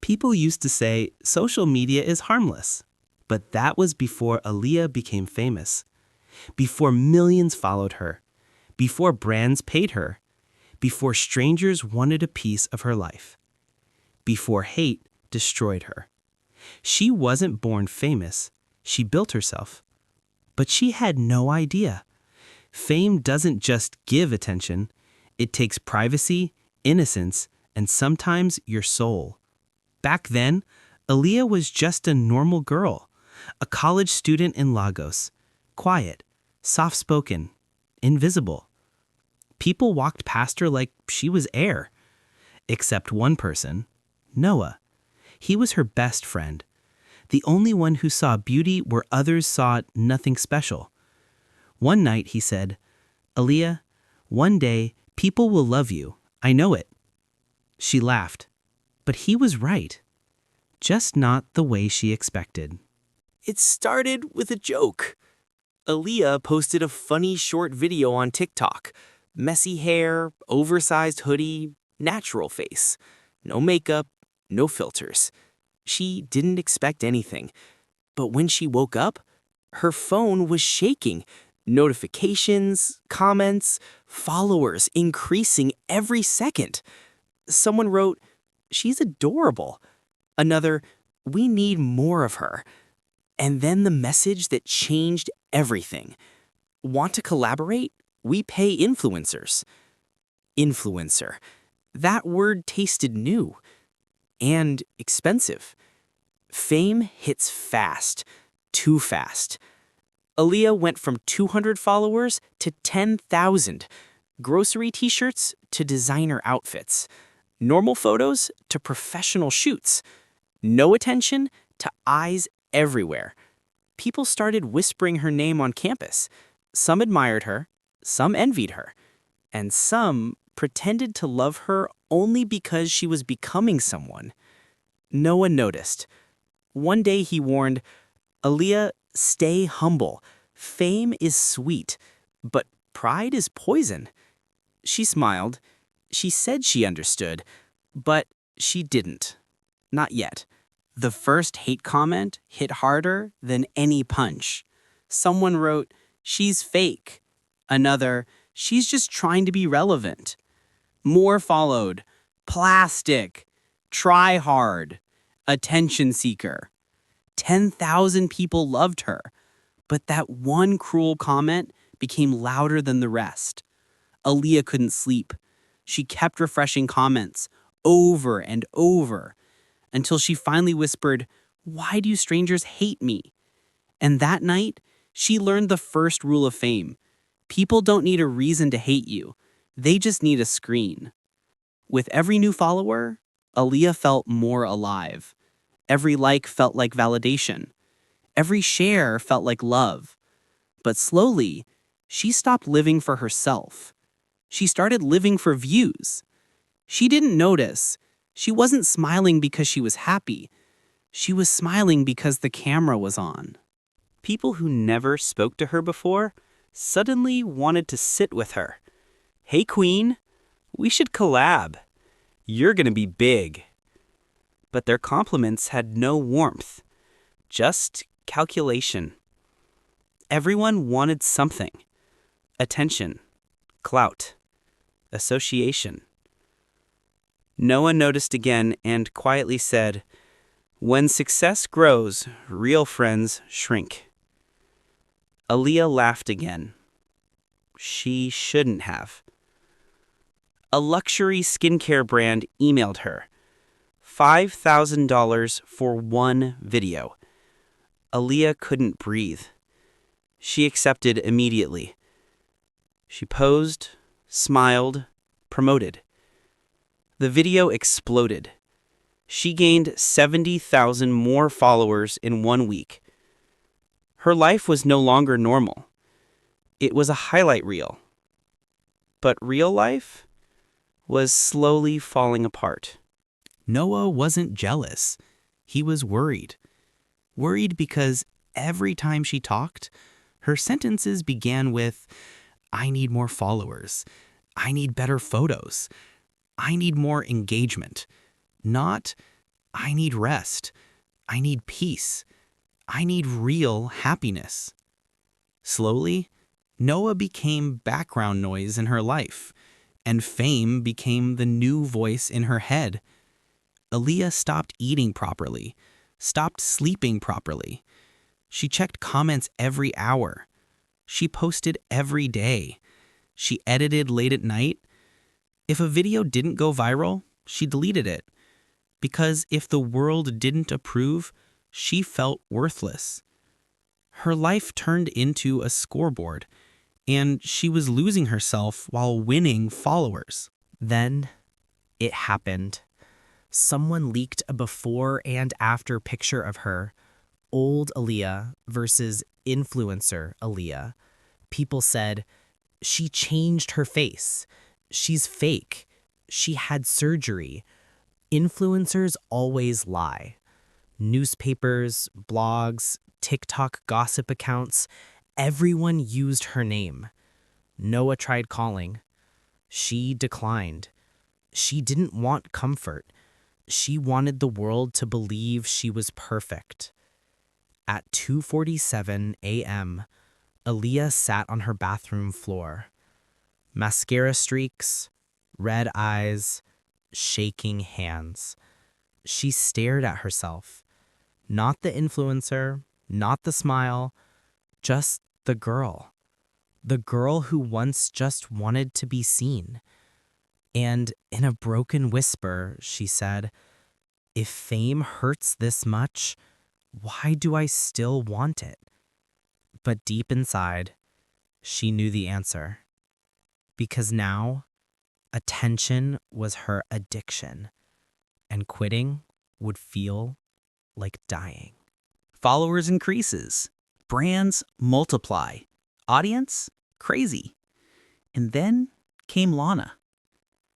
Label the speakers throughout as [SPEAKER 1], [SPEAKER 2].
[SPEAKER 1] People used to say social media is harmless. But that was before Aaliyah became famous, before millions followed her, before brands paid her, before strangers wanted a piece of her life, before hate destroyed her. She wasn't born famous, she built herself. But she had no idea. Fame doesn't just give attention, it takes privacy, innocence, and sometimes your soul. Back then, Aaliyah was just a normal girl, a college student in Lagos, quiet, soft-spoken, invisible. People walked past her like she was air. Except one person, Noah. He was her best friend, the only one who saw beauty where others saw nothing special. One night he said, "Aaliyah, one day people will love you, I know it." She laughed, but he was right, just not the way she expected.
[SPEAKER 2] It started with a joke. Aaliyah posted a funny short video on TikTok. Messy hair, oversized hoodie, natural face. No makeup, no filters. She didn't expect anything. But when she woke up, her phone was shaking. Notifications, comments, followers increasing every second. Someone wrote, "She's adorable." Another, "We need more of her." And then the message that changed everything. Want to collaborate? We pay influencers. Influencer. That word tasted new and expensive. Fame hits fast, too fast. Aaliyah went from 200 followers to 10,000. Grocery t-shirts to designer outfits. Normal photos to professional shoots. No attention to eyes everywhere. People started whispering her name on campus. Some admired her, some envied her, and some pretended to love her only because she was becoming someone. No one noticed. One day he warned, "Aaliyah, stay humble. Fame is sweet, but pride is poison." She smiled. She said she understood, but she didn't. Not yet. The first hate comment hit harder than any punch. Someone wrote, "She's fake." Another, "She's just trying to be relevant." More followed, "Plastic," "Try hard," "Attention seeker." 10,000 people loved her, but that one cruel comment became louder than the rest. Aaliyah couldn't sleep. She kept refreshing comments over and over, until she finally whispered, "Why do you strangers hate me?" And that night, she learned the first rule of fame. People don't need a reason to hate you. They just need a screen. With every new follower, Aaliyah felt more alive. Every like felt like validation. Every share felt like love. But slowly, she stopped living for herself. She started living for views. She didn't notice. She wasn't smiling because she was happy. She was smiling because the camera was on. People who never spoke to her before suddenly wanted to sit with her. "Hey, Queen, we should collab. You're gonna be big." But their compliments had no warmth, just calculation. Everyone wanted something. Attention, clout, association. Noah noticed again and quietly said, "When success grows, real friends shrink." Aaliyah laughed again. She shouldn't have. A luxury skincare brand emailed her. $5,000 for one video. Aaliyah couldn't breathe. She accepted immediately. She posed, smiled, promoted. The video exploded. She gained 70,000 more followers in 1 week. Her life was no longer normal. It was a highlight reel. But real life was slowly falling apart.
[SPEAKER 1] Noah wasn't jealous. He was worried. Worried because every time she talked, her sentences began with, "I need more followers. I need better photos. I need more engagement." Not,
[SPEAKER 2] I need rest. I need peace. I need real happiness. Slowly, Noah became background noise in her life, and fame became the new voice in her head. Aaliyah stopped eating properly, stopped sleeping properly. She checked comments every hour. She posted every day. She edited late at night. If a video didn't go viral, she deleted it. Because if the world didn't approve, she felt worthless. Her life turned into a scoreboard, and she was losing herself while winning followers.
[SPEAKER 3] Then it happened. Someone leaked a before and after picture of her, old Aaliyah versus influencer Aaliyah. People said, she changed her face. She's fake. She had surgery. Influencers always lie. Newspapers, blogs, TikTok gossip accounts, everyone used her name. Noah tried calling. She declined. She didn't want comfort. She wanted the world to believe she was perfect. At 2:47 a.m., Aaliyah sat on her bathroom floor. Mascara streaks, red eyes, shaking hands. She stared at herself. Not the influencer, not the smile, just the girl. The girl who once just wanted to be seen. And in a broken whisper, she said, "If fame hurts this much, why do I still want it?" But deep inside, she knew the answer. Because now, attention was her addiction, and quitting would feel like dying.
[SPEAKER 1] Followers increases. Brands multiply. Audience crazy. And then came Lana.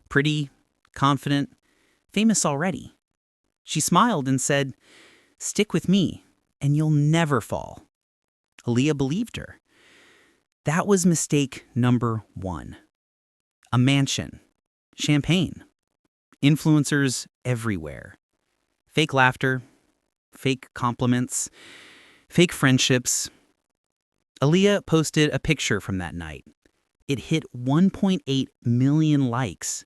[SPEAKER 1] Pretty, confident, famous already. She smiled and said, "Stick with me, and you'll never fall." Aaliyah believed her. That was mistake number one. A mansion, champagne, influencers everywhere. Fake laughter, fake compliments, fake friendships. Aaliyah posted a picture from that night. It hit 1.8 million likes.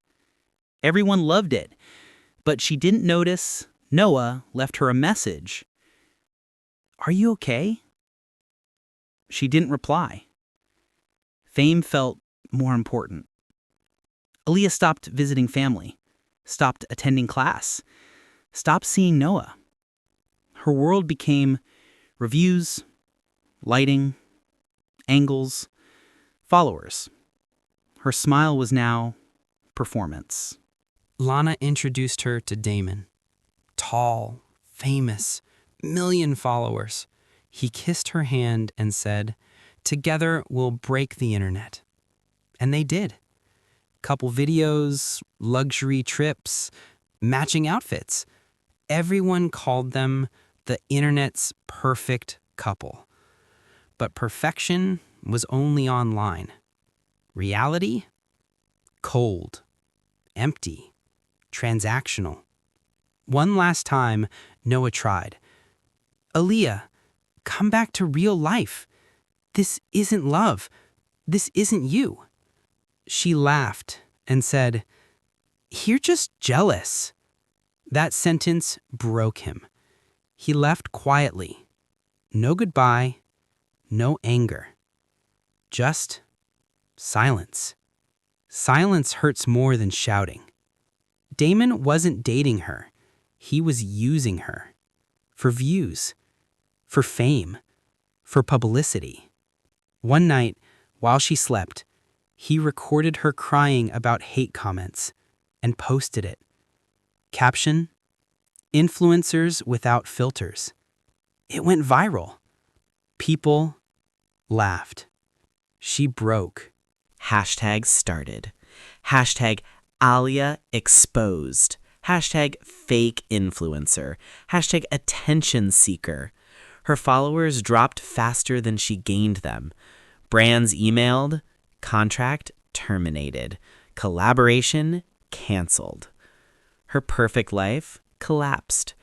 [SPEAKER 1] Everyone loved it, but she didn't notice Noah left her a message. "Are you okay?" She didn't reply. Fame felt more important. Aaliyah stopped visiting family, stopped attending class, stopped seeing Noah. Her world became reviews, lighting, angles, followers. Her smile was now performance.
[SPEAKER 4] Lana introduced her to Damon. Tall, famous, million followers. He kissed her hand and said, "Together we'll break the internet." And they did. Couple videos, luxury trips, matching outfits. Everyone called them the internet's perfect couple. But perfection was only online. Reality? Cold, empty, transactional. One last time, Noah tried. "Aaliyah, come back to real life. This isn't love. This isn't you." She laughed and said, "You're just jealous." That sentence broke him. He left quietly. No goodbye, no anger. Just silence. Silence hurts more than shouting. Damon wasn't dating her. He was using her. For views. For fame. For publicity. One night, while she slept, he recorded her crying about hate comments and posted it. Caption: "Influencers without filters." It went viral. People laughed. She broke.
[SPEAKER 2] Hashtag started. Hashtag Alia exposed. Hashtag fake influencer. Hashtag attention seeker. Her followers dropped faster than she gained them. Brands emailed, contract terminated, collaboration canceled. Her perfect life collapsed.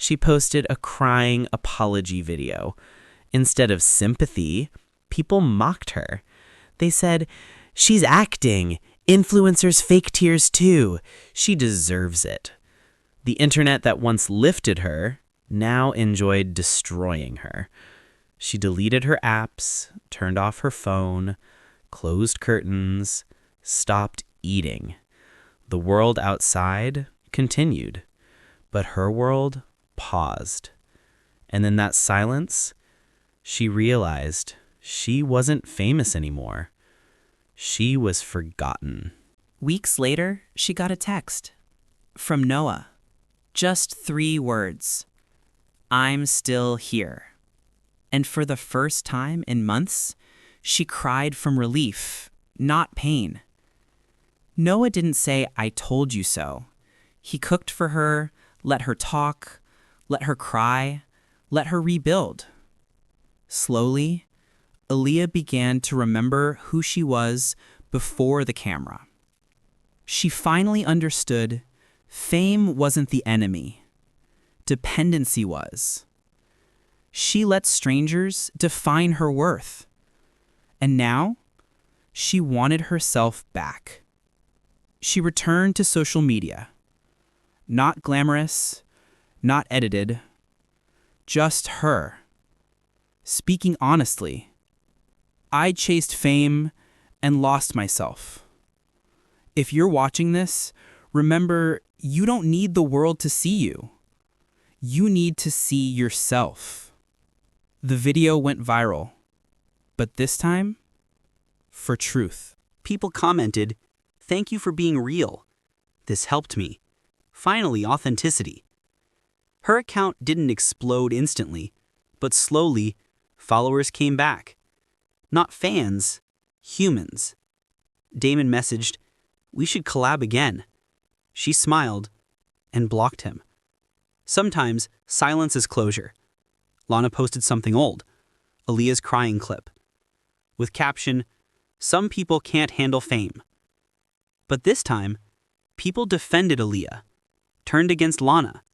[SPEAKER 2] She posted a crying apology video. Instead of sympathy, people mocked her. They said, "She's acting. Influencers fake tears too. She deserves it." The internet that once lifted her now enjoyed destroying her. She deleted her apps, turned off her phone, closed curtains, stopped eating. The world outside continued, but her world paused. And in that silence, she realized she wasn't famous anymore. She was forgotten.
[SPEAKER 3] Weeks later, she got a text from Noah. Just 3 words. "I'm still here." And for the first time in months, she cried from relief, not pain. Noah didn't say, "I told you so." He cooked for her, let her talk, let her cry, let her rebuild. Slowly, Aaliyah began to remember who she was before the camera. She finally understood fame wasn't the enemy. Dependency was. She let strangers define her worth. And now, she wanted herself back. She returned to social media. Not glamorous, not edited, just her. Speaking honestly, I chased fame and lost myself. If you're watching this, remember, you don't need the world to see you. You need to see yourself. The video went viral, but this time, for truth.
[SPEAKER 1] People commented, "Thank you for being real. This helped me." Finally, authenticity. Her account didn't explode instantly, but slowly, followers came back. Not fans, humans. Damon messaged, "We should collab again." She smiled and blocked him. Sometimes, silence is closure. Lana posted something old, Aaliyah's crying clip, with caption, "Some people can't handle fame." But this time, people defended Aaliyah, turned against Lana,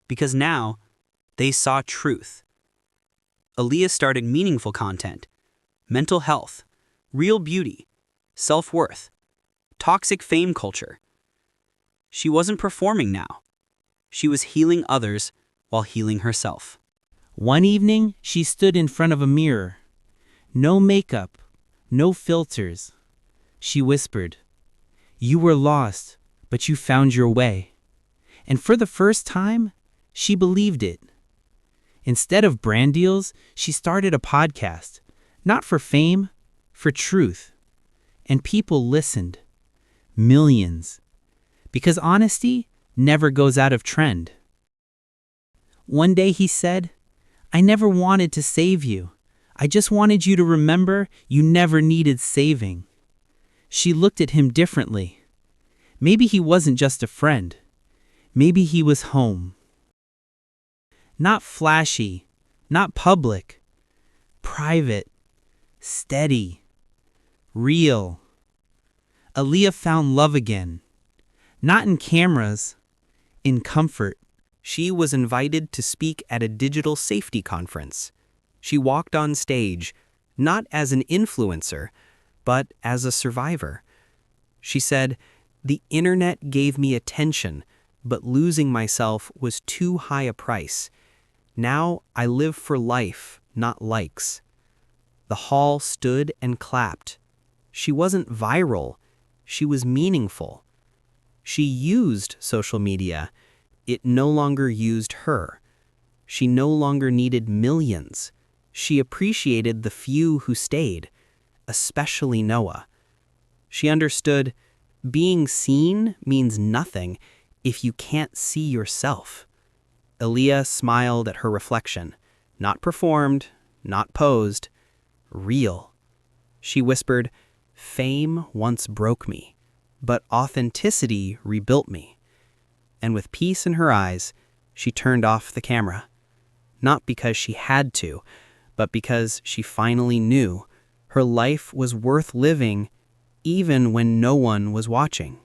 [SPEAKER 1] because now they saw truth. Aaliyah started meaningful content, mental health, real beauty, self-worth, toxic fame culture. She wasn't performing now. She was healing others while healing herself. One evening, she stood in front of a mirror. No makeup, no filters. She whispered, "You were lost, but you found your way." And for the first time, she believed it. Instead of brand deals, she started a podcast, not for fame, for truth. And people listened. Millions. Because honesty never goes out of trend. One day he said, "I never wanted to save you. I just wanted you to remember you never needed saving." She looked at him differently. Maybe he wasn't just a friend. Maybe he was home. Not flashy, not public. Private, steady, real. Aaliyah found love again. Not in cameras, in comfort.
[SPEAKER 2] She was invited to speak at a digital safety conference. She walked on stage, not as an influencer, but as a survivor. She said, "The internet gave me attention, but losing myself was too high a price. Now I live for life, not likes." The hall stood and clapped. She wasn't viral. She was meaningful. She used social media. It no longer used her. She no longer needed millions. She appreciated the few who stayed, especially Noah. She understood being seen means nothing if you can't see yourself. Aaliyah smiled at her reflection, not performed, not posed, real. She whispered, "Fame once broke me, but authenticity rebuilt me." And with peace in her eyes, she turned off the camera. Not because she had to, but because she finally knew her life was worth living even when no one was watching.